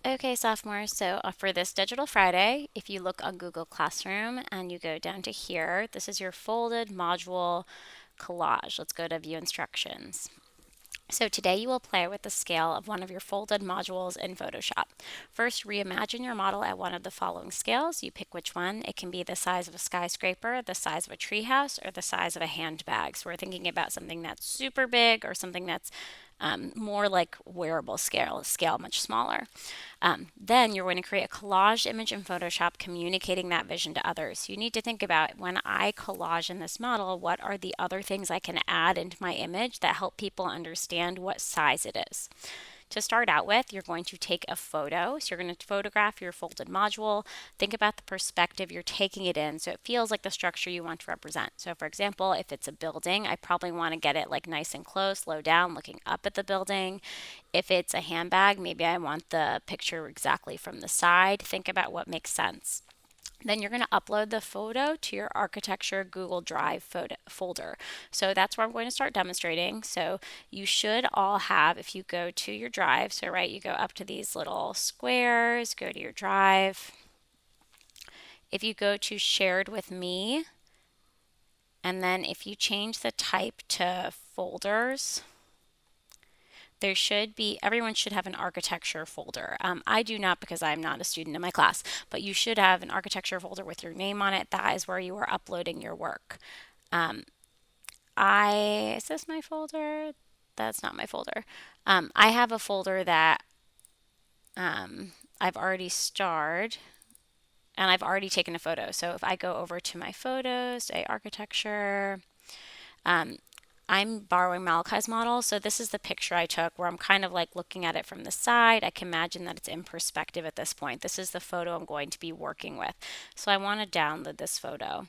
Okay, sophomores, so for this Digital Friday, if you look on Google Classroom and you go down to here, this is your folded module collage. Let's go to view instructions. So today you will play with the scale of one of your folded modules in Photoshop. First, reimagine your model at one of the following scales. You pick which one. It can be the size of a skyscraper, the size of a treehouse, or the size of a handbag. So we're thinking about something that's super big or something that's more like wearable scale much smaller. Then you're going to create a collage image in Photoshop communicating that vision to others. You need to think about when I collage in this model, what are the other things I can add into my image that help people understand what size it is. To start out with, you're going to take a photo. So you're going to photograph your folded module. Think about the perspective you're taking it in so it feels like the structure you want to represent. So for example, if it's a building, I probably want to get it like nice and close, low down, looking up at the building. If it's a handbag, maybe I want the picture exactly from the side. Think about what makes sense. Then you're going to upload the photo to your architecture Google Drive folder. So that's where I'm going to start demonstrating. So you should all have, if you go to your drive, so right, you go up to these little squares, go to your drive. If you go to shared with me, and then if you change the type to folders, there should be, everyone should have an architecture folder. I do not because I'm not a student in my class, but you should have an architecture folder with your name on it. That is where you are uploading your work. Um, is this my folder? That's not my folder. I have a folder that I've already starred and I've already taken a photo. So if I go over to my photos, say architecture, um, I'm borrowing Malachi's model. So this is the picture I took where I'm kind of like looking at it from the side. I can imagine that it's in perspective at this point. This is the photo I'm going to be working with. So I want to download this photo.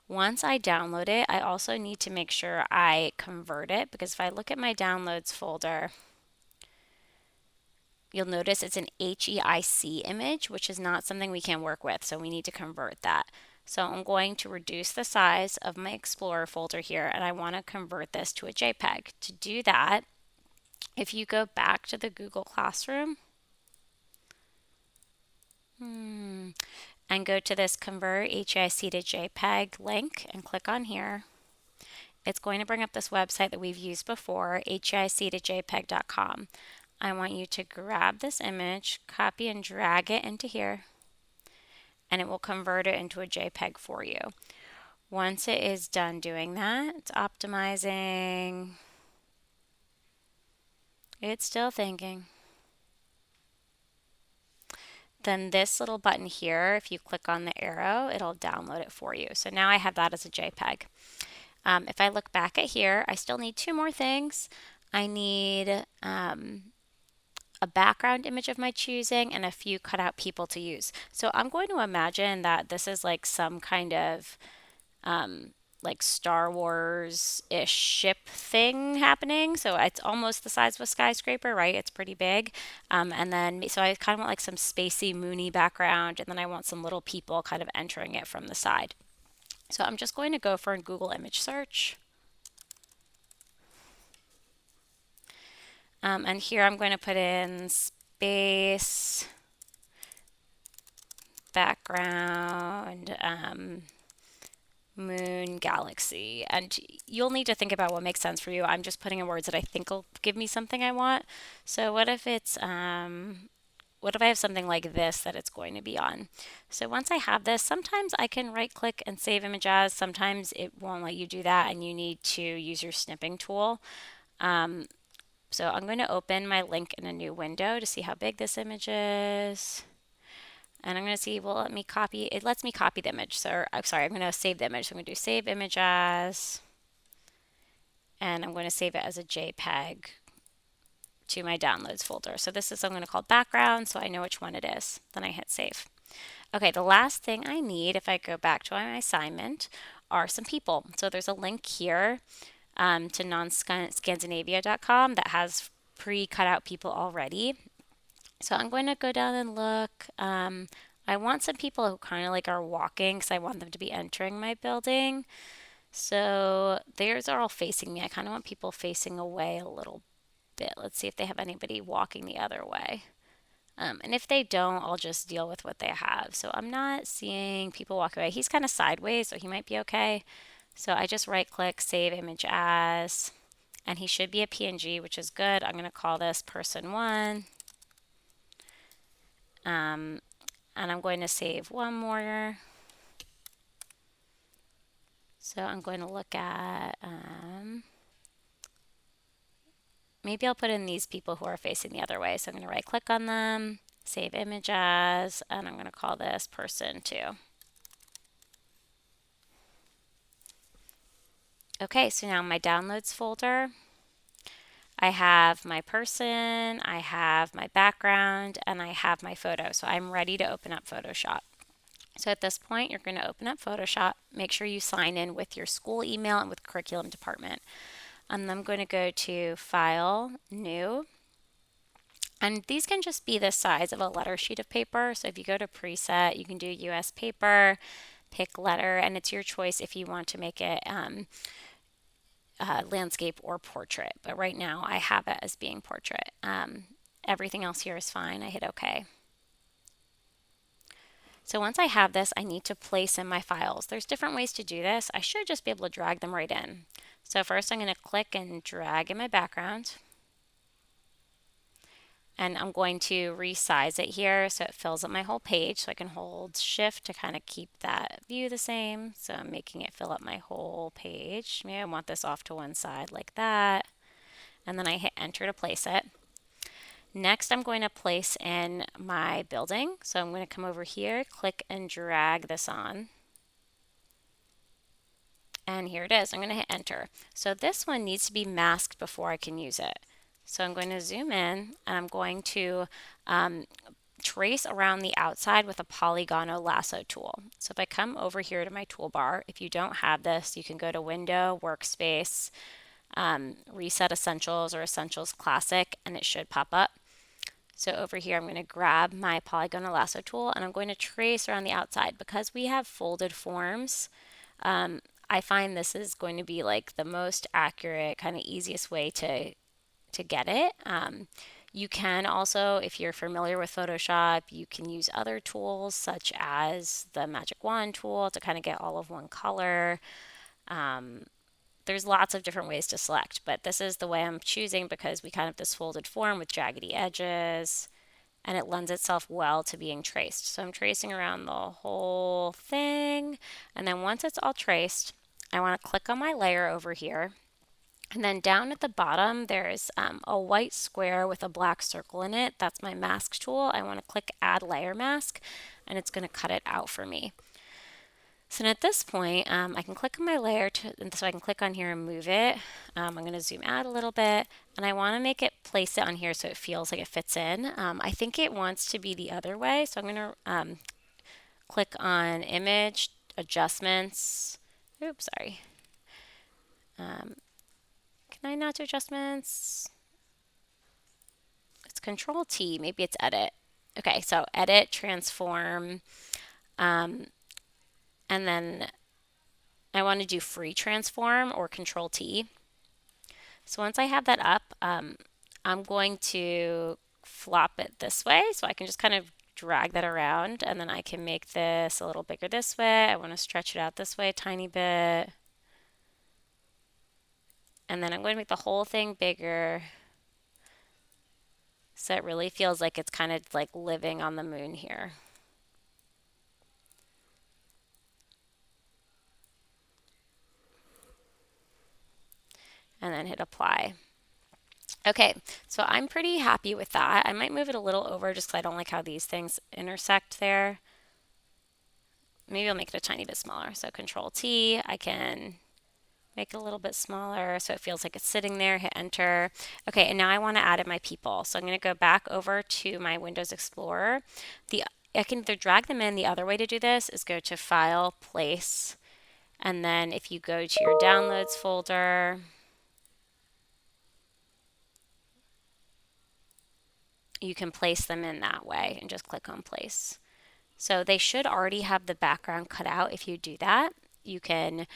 Once I download it, I also need to make sure I convert it because if I look at my downloads folder, you'll notice it's an HEIC image, which is not something we can work with. So we need to convert that. So I'm going to reduce the size of my Explorer folder here and I want to convert this to a JPEG. To do that, if you go back to the Google Classroom and go to this Convert HEIC to JPEG link and click on here, it's going to bring up this website that we've used before, heic to jpeg.com. I want you to grab this image, copy and drag it into here, and it will convert it into a JPEG for you. Once it is done doing that, it's optimizing. It's still thinking. Then this little button here, if you click on the arrow, it'll download it for you. So now I have that as a JPEG. If I look back at here, I still need two more things. I need a background image of my choosing and a few cutout people to use. So I'm going to imagine that this is like some kind of like Star Wars-ish ship thing happening. So it's almost the size of a skyscraper, right? It's pretty big. And then, so I kind of want like some spacey, moony background, and then I want some little people kind of entering it from the side. So I'm just going to go for a Google image search. And here I'm going to put in space, background, moon, galaxy. And you'll need to think about what makes sense for you. I'm just putting in words that I think will give me something I want. So what if it's, what if I have something like this that it's going to be on? So once I have this, sometimes I can right click and save image as, sometimes it won't let you do that and you need to use your snipping tool. So I'm going to open my link in a new window to see how big this image is. And I'm going to see, well, let me copy, it lets me copy the image. So I'm sorry, I'm going to save the image. So I'm going to do save image as, and I'm going to save it as a JPEG to my downloads folder. So this is, I'm going to call background so I know which one it is. Then I hit save. Okay, the last thing I need, if I go back to my assignment, are some people. So there's a link here to nonscandinavia.com that has pre-cut out people already. So I'm going to go down and look. I want some people who kind of like are walking because I want them to be entering my building. So theirs are all facing me. I kind of want people facing away a little bit. Let's see if they have anybody walking the other way. And if they don't, I'll just deal with what they have. So I'm not seeing people walk away. He's kind of sideways, so he might be okay. So I just right click, save image as, and he should be a PNG, which is good. I'm going to call this person one. And I'm going to save one more. So I'm going to look at, maybe I'll put in these people who are facing the other way. So I'm going to right click on them, save image as, and I'm going to call this person two. Okay, so now my downloads folder, I have my person, I have my background, and I have my photo. So I'm ready to open up Photoshop. So at this point, you're going to open up Photoshop. Make sure you sign in with your school email and with curriculum department. And I'm going to go to File, New. And these can just be the size of a letter sheet of paper. So if you go to Preset, you can do US paper, pick letter, and it's your choice if you want to make it landscape or portrait. But right now, I have it as being portrait. Everything else here is fine. I hit OK. So once I have this, I need to place in my files. There's different ways to do this. I should just be able to drag them right in. So first I'm going to click and drag in my background. And I'm going to resize it here so it fills up my whole page. So I can hold shift to kind of keep that view the same. So I'm making it fill up my whole page. Maybe I want this off to one side like that. And then I hit enter to place it. Next, I'm going to place in my building. So I'm going to come over here, click and drag this on. And here it is. I'm going to hit enter. So this one needs to be masked before I can use it. So I'm going to zoom in and I'm going to trace around the outside with a polygonal lasso tool. So if I come over here to my toolbar, if you don't have this, you can go to Window, Workspace, Reset Essentials or Essentials Classic, and it should pop up. So over here, I'm going to grab my polygonal lasso tool and I'm going to trace around the outside. Because we have folded forms, I find this is going to be like the most accurate, kind of easiest way to get it. You can also, if you're familiar with Photoshop, you can use other tools such as the magic wand tool to kind of get all of one color. There's lots of different ways to select, but this is the way I'm choosing because we kind of have this folded form with jaggedy edges and it lends itself well to being traced. So I'm tracing around the whole thing, and then once it's all traced, I want to click on my layer over here. And then down at the bottom, there's a white square with a black circle in it. That's my mask tool. I want to click Add Layer Mask, and it's going to cut it out for me. So at this point, I can click on my layer, so I can click on here and move it. I'm going to zoom out a little bit, and I want to make it place it on here so it feels like it fits in. I think it wants to be the other way, so I'm going to click on Image, Adjustments. Oops, sorry. Can I not do adjustments? It's Control T. Maybe it's Edit. Okay, so Edit, Transform, and then I want to do Free Transform or Control T. So once I have that up, I'm going to flop it this way. So I can just kind of drag that around and then I can make this a little bigger this way. I want to stretch it out this way a tiny bit. And then I'm going to make the whole thing bigger so it really feels like it's kind of like living on the moon here. And then hit apply. Okay, so I'm pretty happy with that. I might move it a little over just because I don't like how these things intersect there. Maybe I'll make it a tiny bit smaller. So Control T, I can make it a little bit smaller so it feels like it's sitting there, hit enter. Okay, and now I want to add in my people. So I'm going to go back over to my Windows Explorer. I can either drag them in. The other way to do this is go to File, Place, and then if you go to your Downloads folder, you can place them in that way and just click on Place. So they should already have the background cut out. If you do that, you can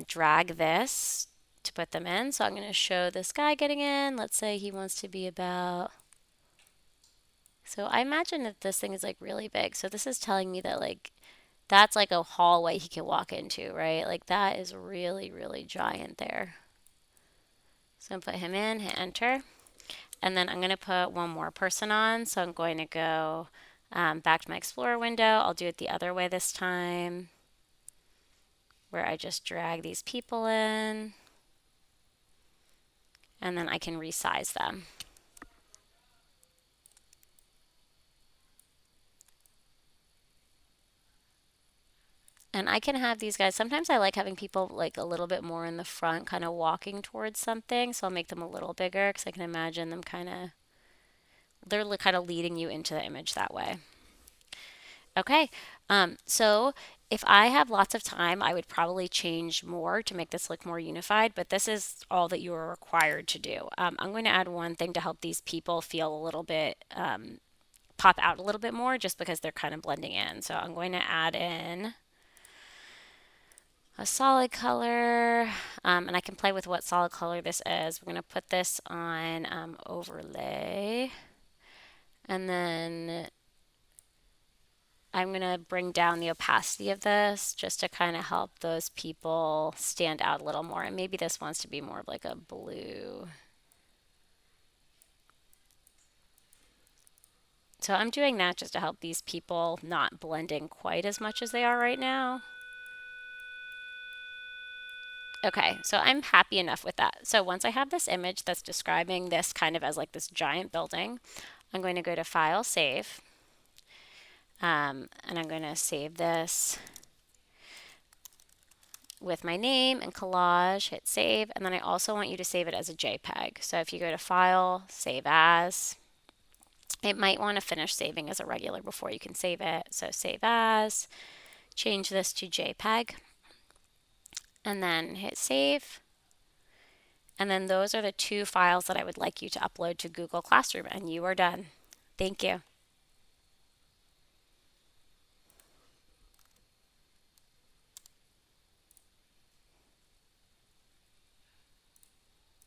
drag this to put them in. So I'm going to show this guy getting in. Let's say he wants to be about So I imagine that this thing is like really big. So this is telling me that like that's like a hallway he can walk into, right? Like that is really, really giant there. So I'm gonna put him in, hit enter. And then I'm going to put one more person on. So I'm going to go back to my Explorer window. I'll do it the other way this time, where I just drag these people in, and then I can resize them. And I can have these guys, sometimes I like having people like a little bit more in the front, kind of walking towards something. So I'll make them a little bigger because I can imagine them they're kind of leading you into the image that way. Okay, so if I have lots of time, I would probably change more to make this look more unified, but this is all that you are required to do. I'm going to add one thing to help these people feel a little bit, pop out a little bit more just because they're kind of blending in. So I'm going to add in a solid color, and I can play with what solid color this is. We're going to put this on overlay, and then I'm going to bring down the opacity of this just to kind of help those people stand out a little more. And maybe this wants to be more of like a blue. So I'm doing that just to help these people not blend in quite as much as they are right now. Okay, so I'm happy enough with that. So once I have this image that's describing this kind of as like this giant building, I'm going to go to File, Save, and I'm going to save this with my name and collage, hit save, and then I also want you to save it as a JPEG. So if you go to File, Save As, it might want to finish saving as a regular before you can save it. So Save As, change this to JPEG, and then hit Save. And then those are the two files that I would like you to upload to Google Classroom, and you are done. Thank you.